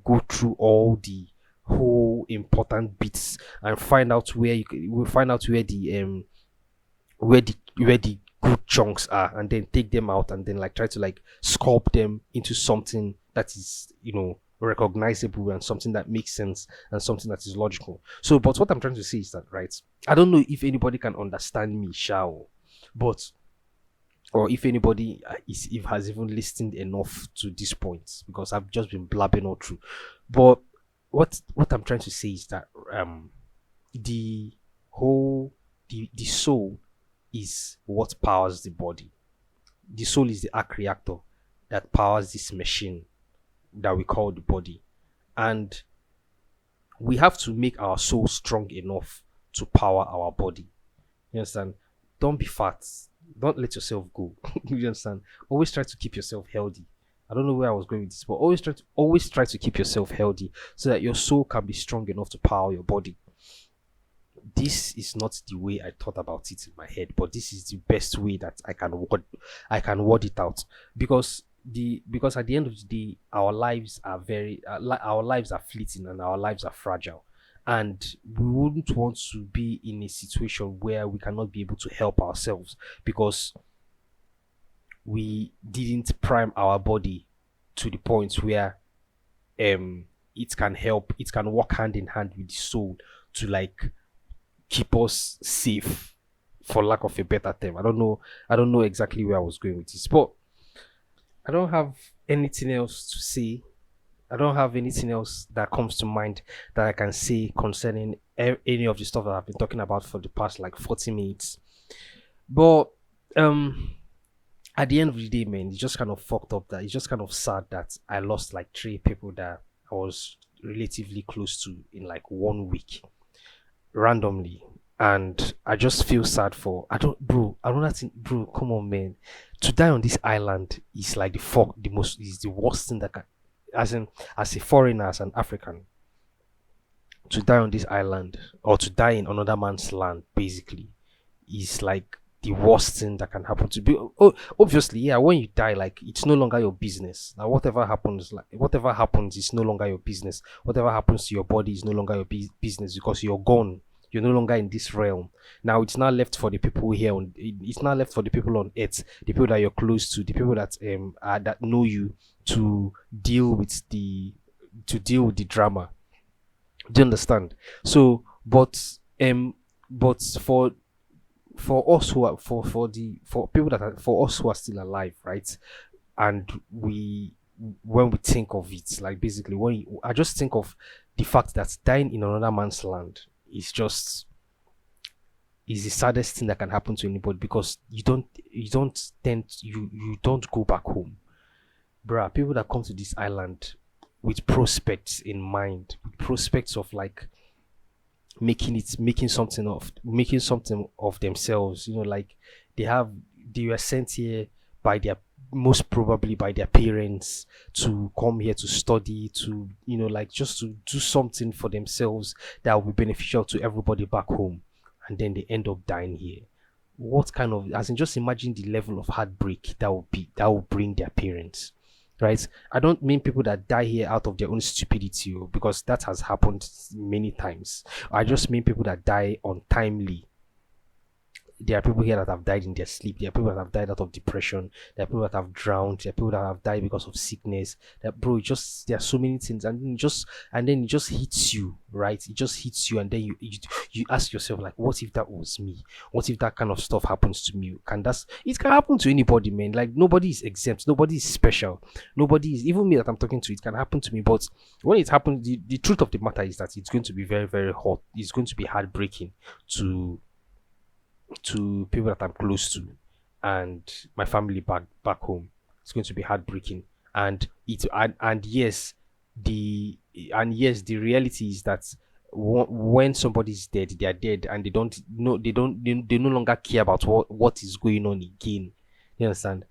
go through all the whole important bits and find out where we'll find out where the good chunks are, and then take them out, and then like try to like sculpt them into something that is, you know, recognizable, and something that makes sense, and something that is logical. So but what I'm trying to say is that, right, I don't know if anybody can understand me, shall, but or if anybody if has even listened enough to this point, because I've just been blabbing all through. But what I'm trying to say is that the whole the soul is what powers the body. The soul is the arc reactor that powers this machine that we call the body. And we have to make our soul strong enough to power our body. You understand? Don't be fat. Don't let yourself go. You understand? Always try to keep yourself healthy. I don't know where I was going with this, but always try to keep yourself healthy so that your soul can be strong enough to power your body. This is not the way I thought about it in my head, but this is the best way that I can word it out, because at the end of the day, our lives are our lives are fleeting and our lives are fragile, and we wouldn't want to be in a situation where we cannot be able to help ourselves because we didn't prime our body to the point where it can work hand in hand with the soul to like keep us safe, for lack of a better term. I don't know exactly where I was going with this, but I don't have anything else to say. I don't have anything else that comes to mind that I can say concerning any of the stuff that I've been talking about for the past like 40 minutes. But um at the end of the day, man, it's just kind of fucked up, that it's just kind of sad that I lost like three people that I was relatively close to in like 1 week randomly. And I just feel sad for, I don't think, bro, come on, man. To die on this island is like the worst thing that can, as a foreigner, as an African, to die on this island, or to die in another man's land, basically, is like the worst thing that can happen to be. Oh, obviously, yeah, when you die, like it's no longer your business. Now, whatever happens is no longer your business. Whatever happens to your body is no longer your business, because you're gone. You're no longer in this realm. Now it's not left for the people here on. It's not left for the people on earth, the people that you're close to, the people that that know you, to deal with the drama. Do you understand? So, but for us who are for people that are for us who are still alive, right? And we when we think of it, like basically I just think of the fact that dying in another man's land is just is the saddest thing that can happen to anybody, because you don't go back home, bruh. People that come to this island with prospects in mind, with prospects of like making something of themselves, like they were sent here by their most probably by their parents to come here to study, to like just to do something for themselves that will be beneficial to everybody back home, and then they end up dying here. What kind of, as in, just imagine the level of heartbreak that will bring their parents, right? I don't mean people that die here out of their own stupidity, because that has happened many times. I just mean people that die untimely. There are people here that have died in their sleep. There are people that have died out of depression. There are people that have drowned. There are people that have died because of sickness. That, bro, there are so many things, and then it just hits you, right? It just hits you, and then you ask yourself, like, what if that was me? What if that kind of stuff happens to me? It can happen to anybody, man. Like, nobody is exempt. Nobody is special. Nobody is, even me that I'm talking to. It can happen to me, but when it happens, the truth of the matter is that it's going to be very, very hot. It's going to be heartbreaking to people that I'm close to, and my family back home. It's going to be heartbreaking, and yes, the reality is that when somebody's dead, they are dead, and they no longer care about what is going on again. You understand?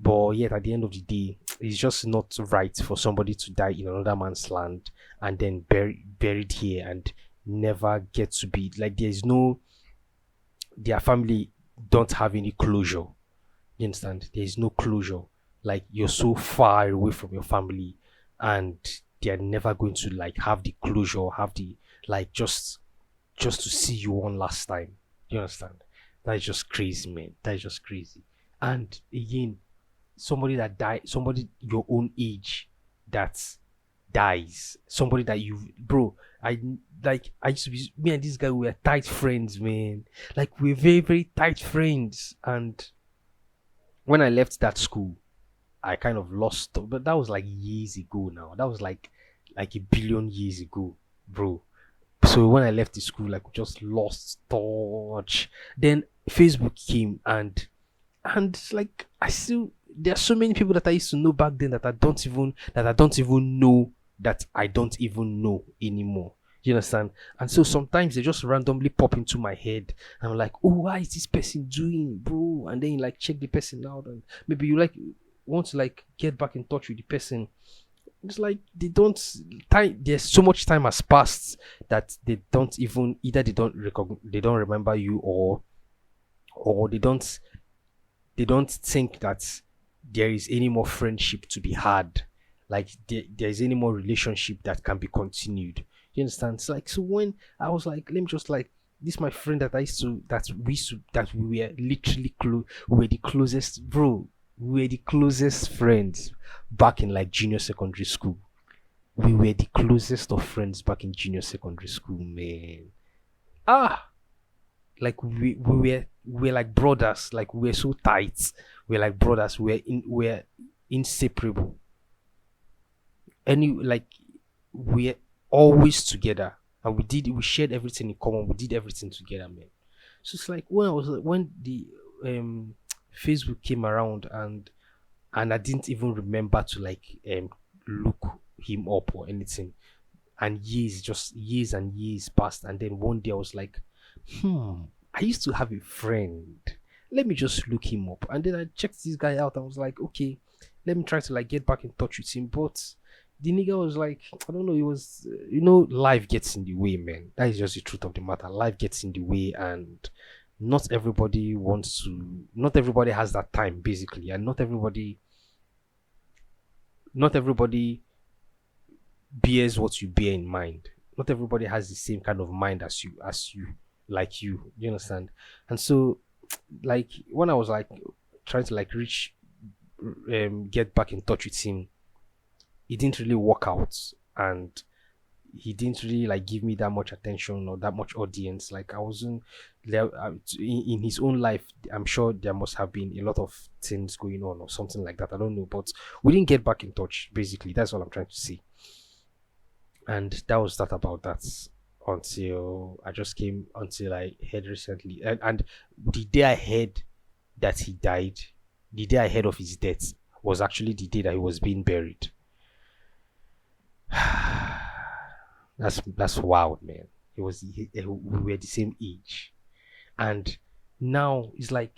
But yet, at the end of the day, it's just not right for somebody to die in another man's land and then buried here and never get to be like, their family don't have any closure. You understand? There is no closure. Like, you're so far away from your family, and they're never going to like have the closure, have the like just to see you one last time. You understand? That is just crazy, man. That is just crazy. And again, somebody that died, somebody your own age that dies, somebody that you, bro. I used to be, me and this guy, we were tight friends, man. Like, we're very, very tight friends. And when I left that school, I kind of lost, but that was like years ago now. That was like a billion years ago, bro. So when I left the school, like, we just lost touch. Then Facebook came, and like, I still, there are so many people that I used to know back then that I don't even know, that I don't even know anymore. You understand? And so sometimes they just randomly pop into my head, and I'm like, oh, why is this person doing, bro? And then you like check the person out, and maybe you like want to like get back in touch with the person. It's like they don't time. There's so much time has passed that they don't even, either they don't remember you, or they don't think that there is any more friendship to be had, like there is any more relationship that can be continued. You understand? It's like, so when I was like, let me just like, this my friend that we were literally we were the closest, bro. We were the closest friends back in like junior secondary school. We were the closest of friends back in junior secondary school, man. Like, we were like brothers. Like, we were so tight. We're like brothers. We're inseparable. Like, we're always together, and we shared everything in common. We did everything together, man. So it's like, when the Facebook came around, and I didn't even remember to like look him up or anything, and years and years passed, and then one day I was like, I used to have a friend, let me just look him up. And then I checked this guy out. I was like, okay, let me try to like get back in touch with him. But the nigga was like, I don't know, it was, life gets in the way, man. That is just the truth of the matter. Life gets in the way, and not everybody has that time, basically. And not everybody bears what you bear in mind. not everybody has the same kind of mind like you understand. And so, like, when I was like trying to like reach get back in touch with him, it didn't really work out, and he didn't really like give me that much attention or that much audience. Like, I wasn't there in his own life. I'm sure there must have been a lot of things going on or something like that. I don't know, but we didn't get back in touch. Basically, that's all I'm trying to say. And that was that about that, until I just came until I heard recently, and the day I heard that he died, the day I heard of his death was actually the day that he was being buried. That's wild, man. We were the same age, and now it's like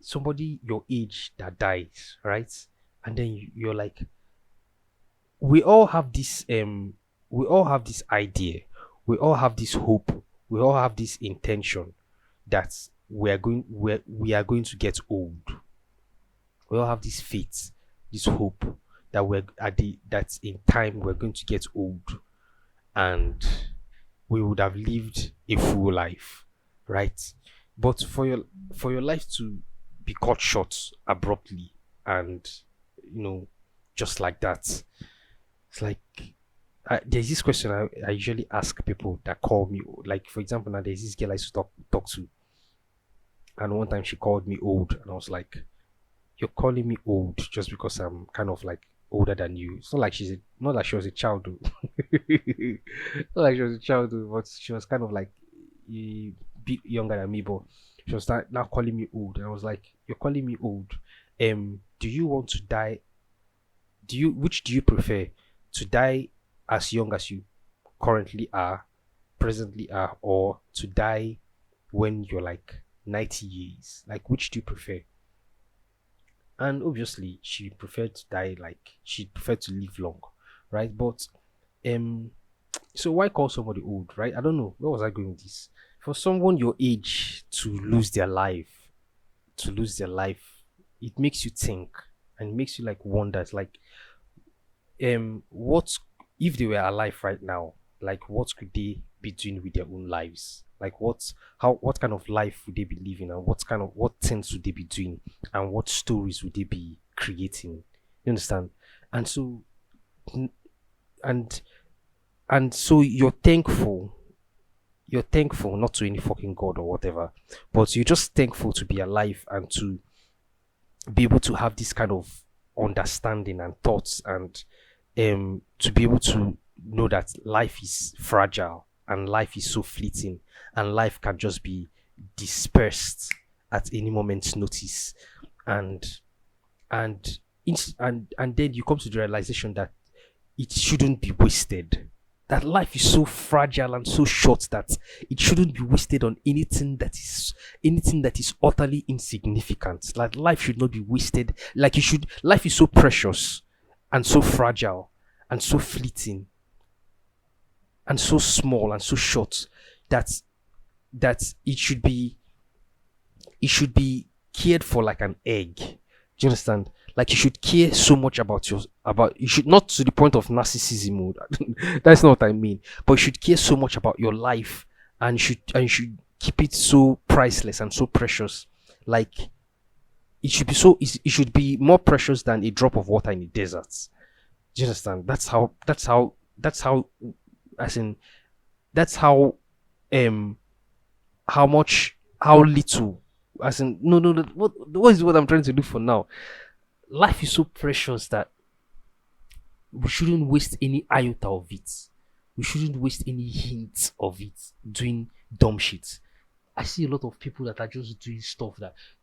somebody your age that dies, right? And then you're like, we all have this we all have this idea, we all have this hope, we all have this intention that we are going to get old. We all have this faith, this hope that we're at the that in time we're going to get old, and we would have lived a full life, right? But for your life to be cut short abruptly, and you know, just like that, it's like there's this question I usually ask people that call me. Like, for example, now there's this girl I used to talk to, and one time she called me old, and I was like, "You're calling me old just because I'm kind of like older than you." It's not like not like she was a child, though. Not like she was a child, though, but she was kind of like a bit younger than me. But she was now calling me old, and I was like, "You're calling me old. Do you want to die? Which do you prefer, to die as young as you currently are, presently are, or to die when you're like 90 years? Like, which do you prefer?" And obviously she preferred to die, like she preferred to live long, right? But um so why call somebody old, right? I don't know, where was I going with this? For someone your age to lose their life, it makes you think, and makes you like wonder. It's like, what if they were alive right now, like what could they be doing with their own lives? Like, what kind of life would they be living, and what things would they be doing, and what stories would they be creating? You understand? And so, n- and so you're thankful not to any fucking god or whatever, but you're just thankful to be alive and to be able to have this kind of understanding and thoughts, and to be able to know that life is fragile, and life is so fleeting, and life can just be dispersed at any moment's notice. And and then you come to the realization that it shouldn't be wasted, that life is so fragile and so short that it shouldn't be wasted on anything that is utterly insignificant. Like, life should not be wasted. Like, you should life is so precious and so fragile and so fleeting and so small and so short that it should be cared for like an egg. Do you understand? Like, you should care so much about you should, not to the point of narcissism. That's not what I mean. But you should care so much about your life, and you should keep it so priceless and so precious. Like, it should be more precious than a drop of water in the desert. Do you understand? As in, that's um how little, as in, no, what is what I'm trying to do for now? Life is so precious that we shouldn't waste any iota of it. We shouldn't waste any hint of it doing dumb shit. I see a lot of people that are just doing stuff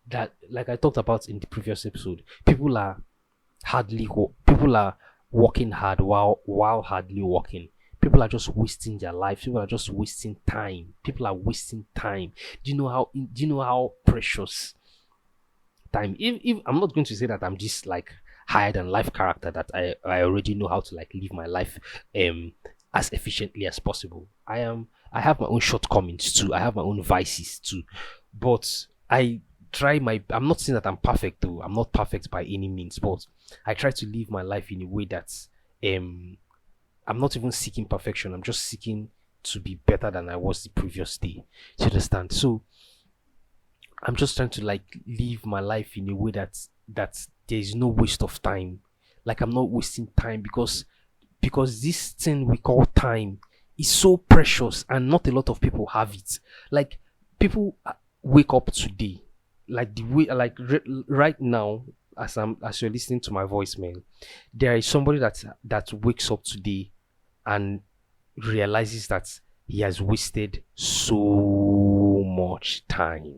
that like I talked about in the previous episode. People are working hard while hardly working. People are just wasting their life. People are just wasting time. People are wasting time. Do you know how precious time? If I'm not going to say that I'm just like higher than life character, that I already know how to like live my life as efficiently as possible. I have my own shortcomings too. I have my own vices too. But I'm not saying that I'm perfect though. I'm not perfect by any means, but I try to live my life in a way that um I'm not even seeking perfection. I'm just seeking to be better than I was the previous day. Do you understand? So I'm just trying to like live my life in a way that there is no waste of time. Like I'm not wasting time because this thing we call time is so precious and not a lot of people have it. Like people wake up today, like the way like right now as you're listening to my voice, man, there is somebody that wakes up today and realizes that he has wasted so much time.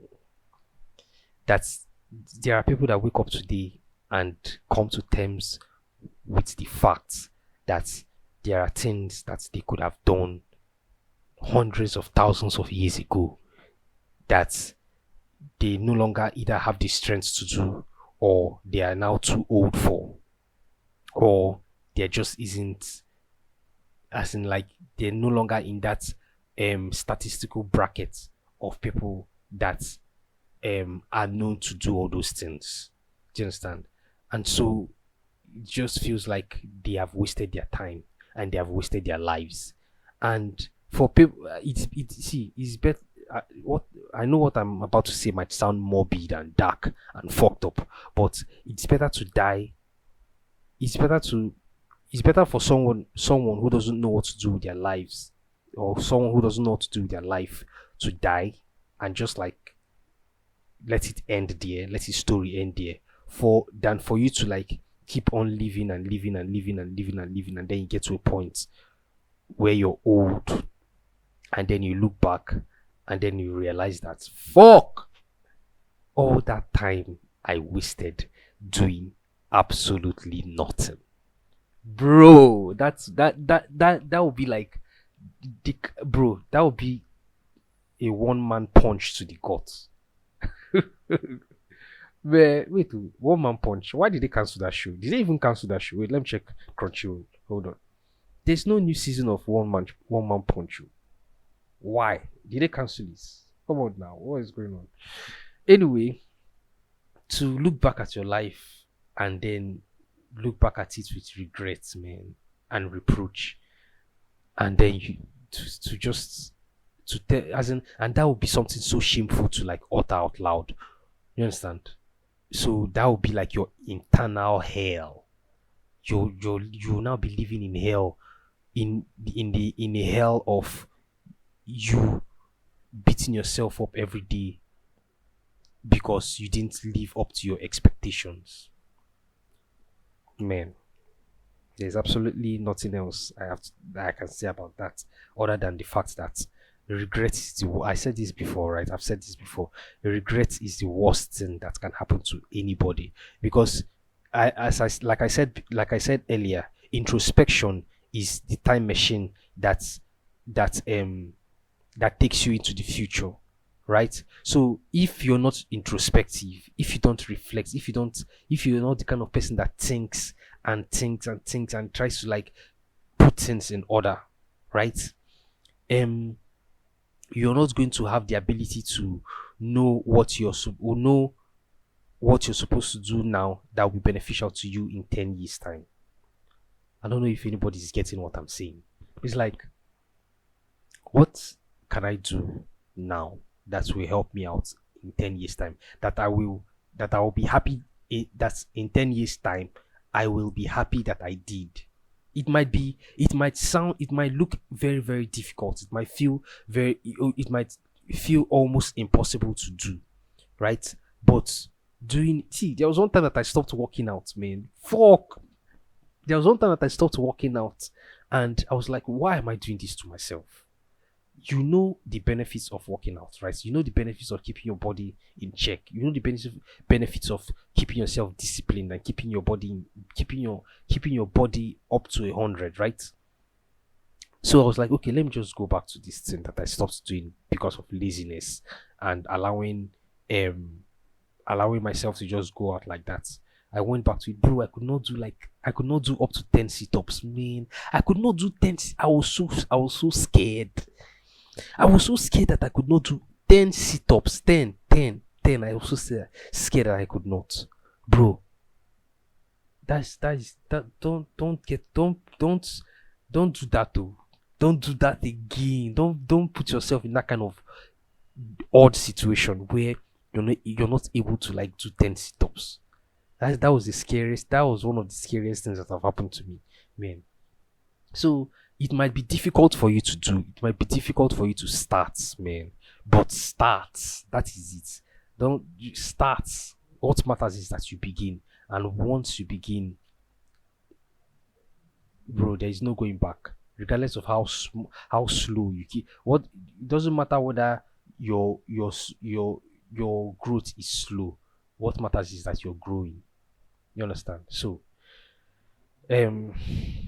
That's There are people that wake up today and come to terms with the fact that there are things that they could have done hundreds of thousands of years ago that they no longer either have the strength to do, or they are now too old for, or there just isn't, as in like they're no longer in that statistical bracket of people that are known to do all those things. Do you understand? And so it just feels like they have wasted their time and they have wasted their lives. And for people, it's better. What I know, what I'm about to say might sound morbid and dark and fucked up, but it's better to die. It's better to. It's better for someone who doesn't know what to do with their lives, or someone who doesn't know what to do with their life, to die and just like let it end there, let his story end there, for than for you to like keep on living and living and living and living and living, and then you get to a point where you're old, and then you look back and then you realize that fuck, all that time I wasted doing absolutely nothing. Bro, that would be like dick, bro, that would be a one man punch to the guts. Wait, 1 man punch. Why did they cancel that show? Did they even cancel that show? Wait, let me check Crunchyroll. Hold on. There's no new season of one man punch. Why did they cancel this? Come on now, what is going on? Anyway, to look back at your life and then look back at it with regrets, man, and reproach, and then you to just to tell as in, and that would be something so shameful to like utter out loud. You understand? So that would be like your internal hell. You'll now be living in hell, in a hell of you beating yourself up every day because you didn't live up to your expectations. Man, there's absolutely nothing else that I can say about that other than the fact that regret is I said this before, right? I've said this before. Regret is the worst thing that can happen to anybody, because like I said earlier, introspection is the time machine that that takes you into the future, right? So if you're not introspective, if you don't reflect, if you're not the kind of person that thinks and thinks and thinks and tries to like put things in order, right? You're not going to have the ability to know know what you're supposed to do now that will be beneficial to you in 10 years time. I don't know if anybody's getting what I'm saying. It's like, what can I do now that will help me out in 10 years time, that I will be happy that in 10 years time I will be happy that I did. It might look very, very difficult. It might feel almost impossible to do, right? But there was one time that I stopped working out, man. Fuck. There was one time that I stopped working out and I was like, why am I doing this to myself? You know the benefits of working out, right? You know the benefits of keeping your body in check. You know the benefits of keeping yourself disciplined and keeping your body up to 100, right? So I was like, okay, let me just go back to this thing that I stopped doing because of laziness and allowing myself to just go out like that. I went back to it, bro. I could not do up to 10 sit-ups, man. I could not do 10. I was so scared. I was so scared that I could not do 10 sit-ups. 10. I was so scared that I could not. Bro. That is that don't Don't do that though. Don't do that again. Don't put yourself in that kind of odd situation where you're not able to like do 10 sit-ups. That was the scariest. That was one of the scariest things that have happened to me, man. So it might be difficult for you to do. It might be difficult for you to start, man. But start. That is it. Don't you start. What matters is that you begin. And once you begin, bro, there is no going back. Regardless of how slow you keep. What it doesn't matter whether your growth is slow. What matters is that you're growing. You understand? So um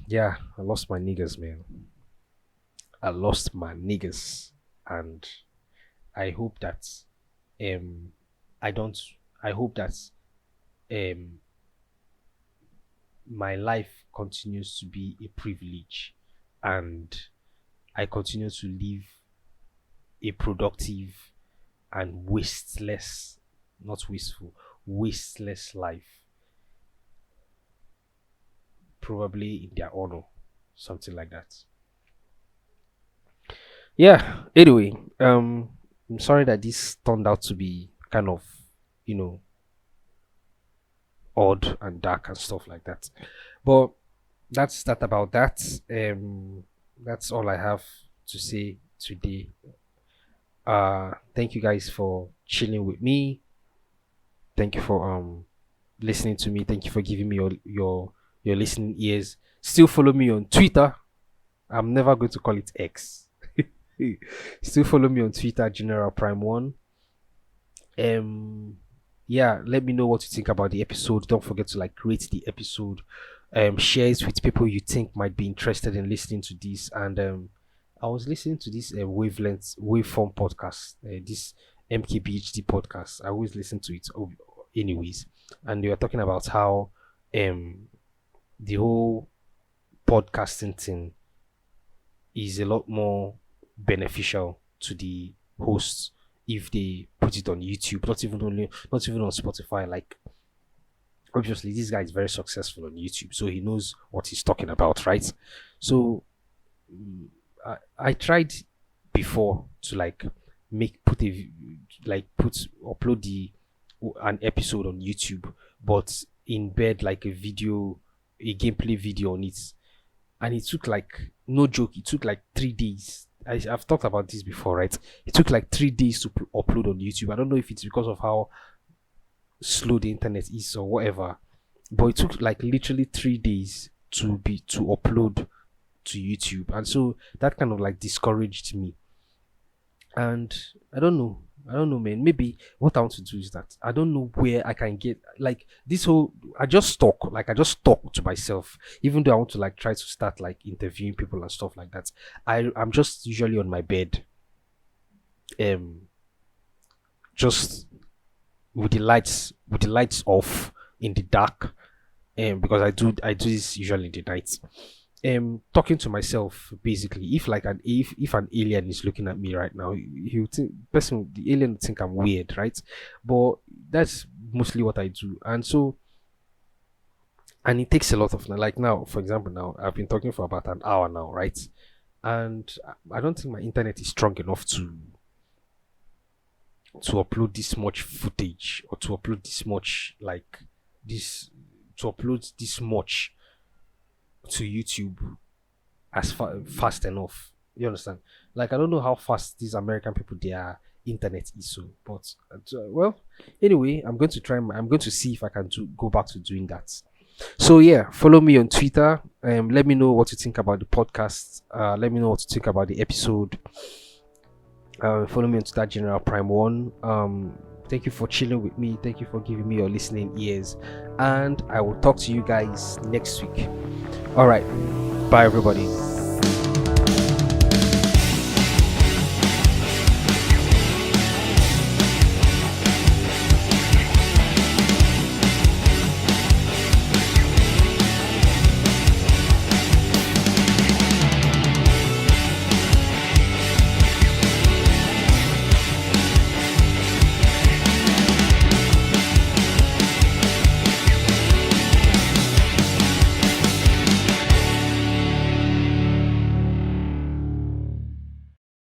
yeah, I lost my niggas, man. I lost my niggas, and I hope that um I don't I hope that um my life continues to be a privilege, and I continue to live a productive and wasteless, not wasteful, wasteless life, probably in their honor, something like that. Yeah. Anyway, I'm sorry that this turned out to be kind of, you know, odd and dark and stuff like that. But that's that about that. That's all I have to say today. Thank you guys for chilling with me. Thank you for listening to me. Thank you for giving me your listening ears. Still follow me on Twitter. I'm never going to call it X. Still follow me on Twitter, General Prime One. Yeah, let me know what you think about the episode. Don't forget to like rate the episode. Share it with people you think might be interested in listening to this. And I was listening to this waveform podcast, this MKBHD podcast. I always listen to it anyways, and they were talking about how um the whole podcasting thing is a lot more beneficial to the hosts if they put it on YouTube, not even on Spotify. Like obviously this guy is very successful on YouTube, so he knows what he's talking about, right? So I tried before to like make put a like put upload the an episode on YouTube, but embed like a gameplay video on it, and it took like no joke, it took like 3 days. I've talked about this before, right? It took like 3 days to upload on YouTube. I don't know if it's because of how slow the internet is or whatever, but it took like literally 3 days to upload to YouTube, and so that kind of like discouraged me. And I don't know, man. Maybe what I want to do is that I don't know where I can get like this whole. I just talk to myself, even though I want to like try to start like interviewing people and stuff like that. I'm just usually on my bed, um, just with the lights off in the dark, because I do this usually in the night, talking to myself basically. If an alien is looking at me right now, he would think the alien would think I'm weird, right? But that's mostly what I do. And so, and it takes a lot of like, now for example, now I've been talking for about an hour now, right? And I don't think my internet is strong enough to upload this much footage, or to upload this much like this to upload this much to YouTube as fast enough. You understand? Like I don't know how fast these American people their internet is, so but well, anyway, I'm going to see if I can go back to doing that. So yeah, follow me on Twitter. Let me know what you think about the podcast. Let me know what you think about the episode. Follow me on Twitter, General Prime One. Thank you for chilling with me. Thank you for giving me your listening ears, and I will talk to you guys next week. All right, bye everybody.